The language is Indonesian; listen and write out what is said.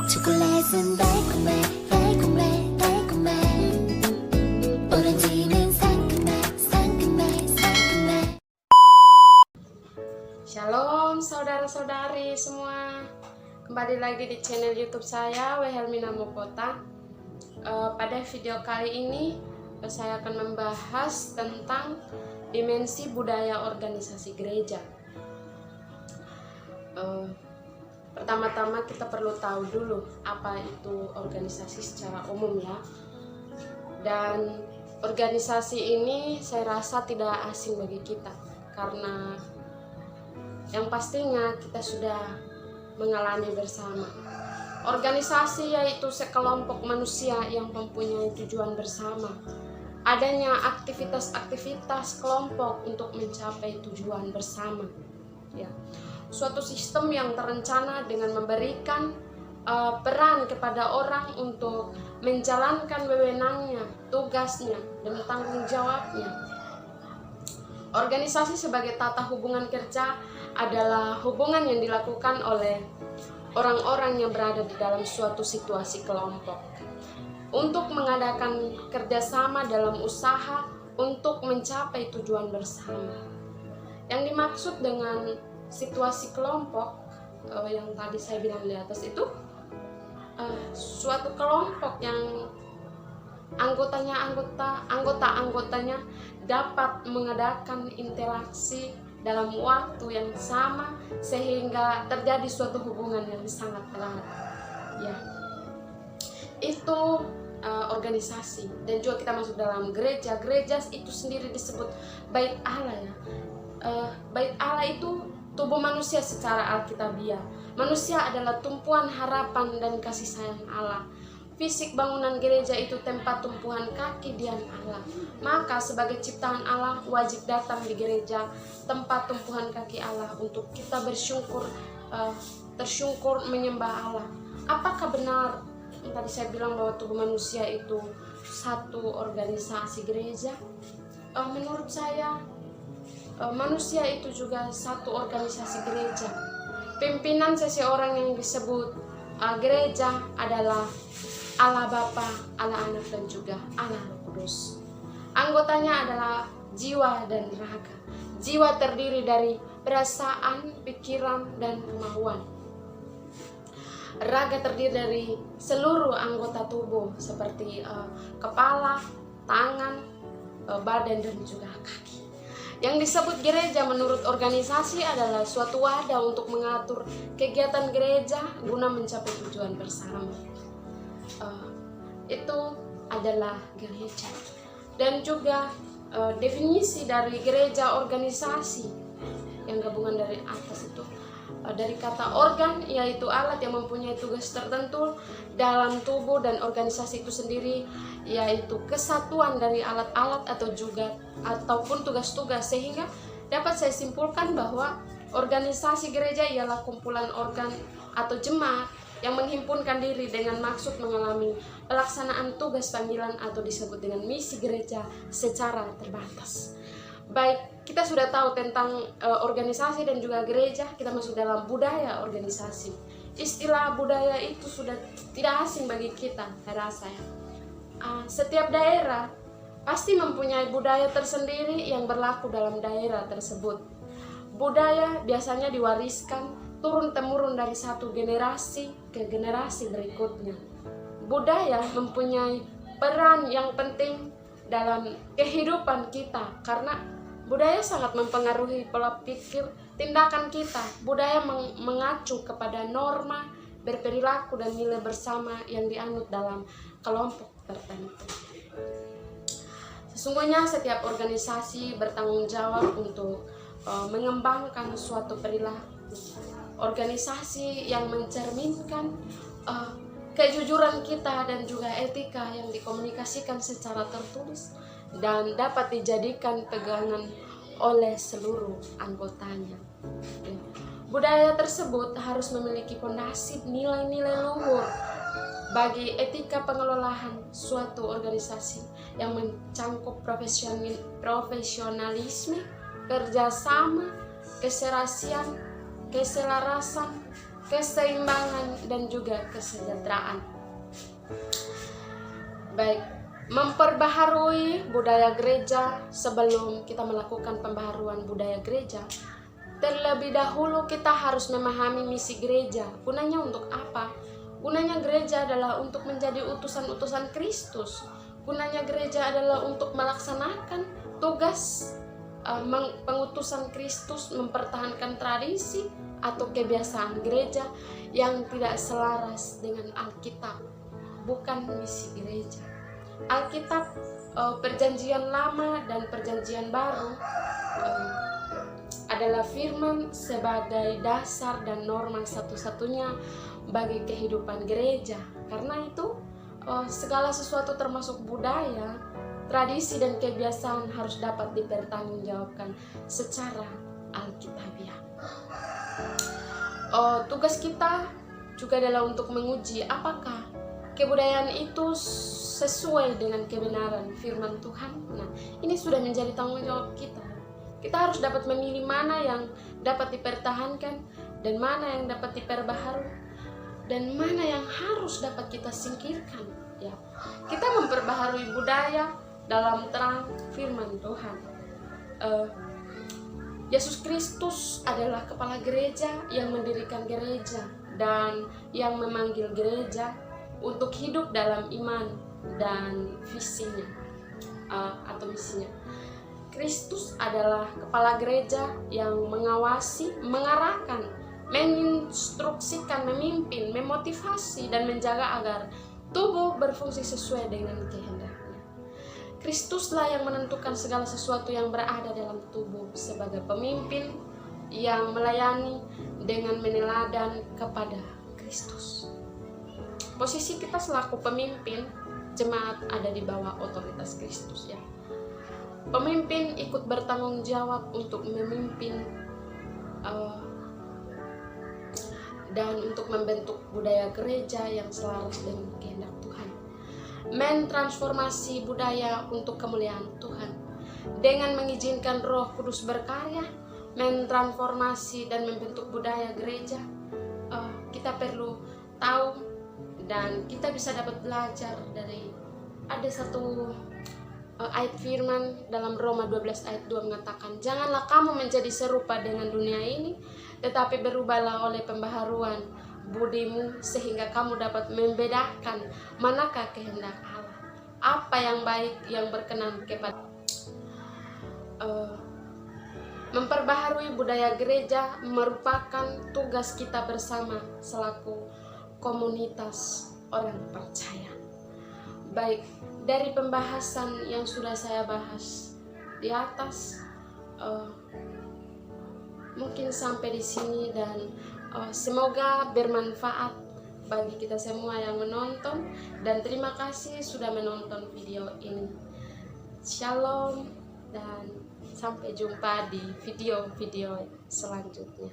초콜릿은 달콤해 달콤해 달콤해 오렌지는 상큼해 상큼해 상큼해. Shalom saudara-saudari semua, kembali lagi di channel YouTube saya Wehelmina Mokota. Pada video kali ini saya akan membahas tentang dimensi budaya organisasi gereja. Pertama-tama kita perlu tahu dulu apa itu organisasi secara umum ya. Dan organisasi ini saya rasa tidak asing bagi kita, karena yang pastinya kita sudah mengalami bersama. Organisasi yaitu sekelompok manusia yang mempunyai tujuan bersama. Adanya aktivitas-aktivitas kelompok untuk mencapai tujuan bersama. Ya. Suatu sistem yang terencana dengan memberikan peran kepada orang untuk menjalankan wewenangnya, tugasnya, dan tanggung jawabnya. Organisasi sebagai tata hubungan kerja adalah hubungan yang dilakukan oleh orang-orang yang berada di dalam suatu situasi kelompok untuk mengadakan kerjasama dalam usaha untuk mencapai tujuan bersama. Yang dimaksud dengan situasi kelompok yang tadi saya bilang di atas itu suatu kelompok yang anggota-anggotanya dapat mengadakan interaksi dalam waktu yang sama sehingga terjadi suatu hubungan yang sangat erat. Ya, itu organisasi. Dan juga kita masuk dalam gereja. Gereja itu sendiri disebut bait Allah ya. Bait Allah itu tubuh manusia secara alkitabiah. Manusia adalah tumpuan harapan dan kasih sayang Allah. Fisik bangunan gereja itu tempat tumpuan kaki diam Allah. Maka sebagai ciptaan Allah wajib datang di gereja, tempat tumpuan kaki Allah, untuk kita bersyukur, tersyukur menyembah Allah. Apakah benar tadi saya bilang bahwa tubuh manusia itu satu organisasi gereja? Menurut saya manusia itu juga satu organisasi gereja. Pimpinan seseorang yang disebut gereja adalah Allah Bapa, Allah Anak, dan juga Allah Roh Kudus. Anggotanya adalah jiwa dan raga. Jiwa terdiri dari perasaan, pikiran, dan kemauan. Raga terdiri dari seluruh anggota tubuh seperti kepala, tangan, badan, dan juga kaki. Yang disebut gereja menurut organisasi adalah suatu wadah untuk mengatur kegiatan gereja guna mencapai tujuan bersama. Itu adalah gereja. Dan juga definisi dari gereja organisasi yang gabungan dari atas itu dari kata organ, yaitu alat yang mempunyai tugas tertentu dalam tubuh, dan organisasi itu sendiri yaitu kesatuan dari alat-alat ataupun tugas-tugas, sehingga dapat saya simpulkan bahwa organisasi gereja ialah kumpulan organ atau jemaat yang menghimpunkan diri dengan maksud mengalami pelaksanaan tugas panggilan atau disebut dengan misi gereja secara terbatas. Baik, kita sudah tahu tentang organisasi dan juga gereja. Kita masuk dalam budaya organisasi. Istilah budaya itu sudah tidak asing bagi kita, saya rasa ya. Setiap daerah pasti mempunyai budaya tersendiri yang berlaku dalam daerah tersebut. Budaya biasanya diwariskan turun-temurun dari satu generasi ke generasi berikutnya. Budaya mempunyai peran yang penting dalam kehidupan kita, karena budaya sangat mempengaruhi pola pikir, tindakan kita. Budaya mengacu kepada norma, berperilaku, dan nilai bersama yang dianut dalam kelompok tertentu. Sesungguhnya setiap organisasi bertanggung jawab untuk mengembangkan suatu perilaku. Organisasi yang mencerminkan kejujuran kita dan juga etika yang dikomunikasikan secara tertulis dan dapat dijadikan pegangan oleh seluruh anggotanya. Budaya tersebut harus memiliki fondasi nilai-nilai luhur bagi etika pengelolaan suatu organisasi yang mencangkup profesionalisme, kerjasama, keserasian, keselarasan, keseimbangan, dan juga kesejahteraan. Baik, memperbaharui budaya gereja. Sebelum kita melakukan pembaharuan budaya gereja, terlebih dahulu kita harus memahami misi gereja. Gunanya untuk apa? Gunanya gereja adalah untuk menjadi utusan-utusan Kristus. Gunanya gereja adalah untuk melaksanakan tugas pengutusan Kristus, mempertahankan tradisi atau kebiasaan gereja yang tidak selaras dengan Alkitab. Bukan misi gereja. Alkitab, Perjanjian Lama dan Perjanjian Baru adalah firman sebagai dasar dan norma satu-satunya bagi kehidupan gereja. Karena itu segala sesuatu termasuk budaya, tradisi, dan kebiasaan harus dapat dipertanggungjawabkan secara alkitabiah. Tugas kita juga adalah untuk menguji apakah kebudayaan itu sesuai dengan kebenaran firman Tuhan. Nah, ini sudah menjadi tanggung jawab kita. Kita harus dapat memilih mana yang dapat dipertahankan dan mana yang dapat diperbaharui dan mana yang harus dapat kita singkirkan. Ya, kita memperbaharui budaya dalam terang firman Tuhan. Yesus Kristus adalah kepala gereja yang mendirikan gereja dan yang memanggil gereja untuk hidup dalam iman dan visinya atau misinya. Kristus adalah kepala gereja yang mengawasi, mengarahkan, menginstruksikan, memimpin, memotivasi, dan menjaga agar tubuh berfungsi sesuai dengan kehendaknya. Kristuslah yang menentukan segala sesuatu yang berada dalam tubuh sebagai pemimpin yang melayani dengan meneladan kepada Kristus. Posisi kita selaku pemimpin jemaat ada di bawah otoritas Kristus, ya. Pemimpin ikut bertanggung jawab untuk memimpin dan untuk membentuk budaya gereja yang selaras dengan kehendak Tuhan. Mentransformasi budaya untuk kemuliaan Tuhan dengan mengizinkan Roh Kudus berkarya, mentransformasi dan membentuk budaya gereja. Kita perlu tahu dan kita bisa dapat belajar dari ada satu ayat firman dalam Roma 12 ayat 2 mengatakan, janganlah kamu menjadi serupa dengan dunia ini, tetapi berubahlah oleh pembaharuan budimu sehingga kamu dapat membedakan manakah kehendak Allah, apa yang baik, yang berkenan kepada memperbaharui budaya gereja merupakan tugas kita bersama selaku komunitas orang percaya. Baik, dari pembahasan yang sudah saya bahas di atas, mungkin sampai di sini dan semoga bermanfaat bagi kita semua yang menonton, dan terima kasih sudah menonton video ini. Shalom dan sampai jumpa di video-video selanjutnya.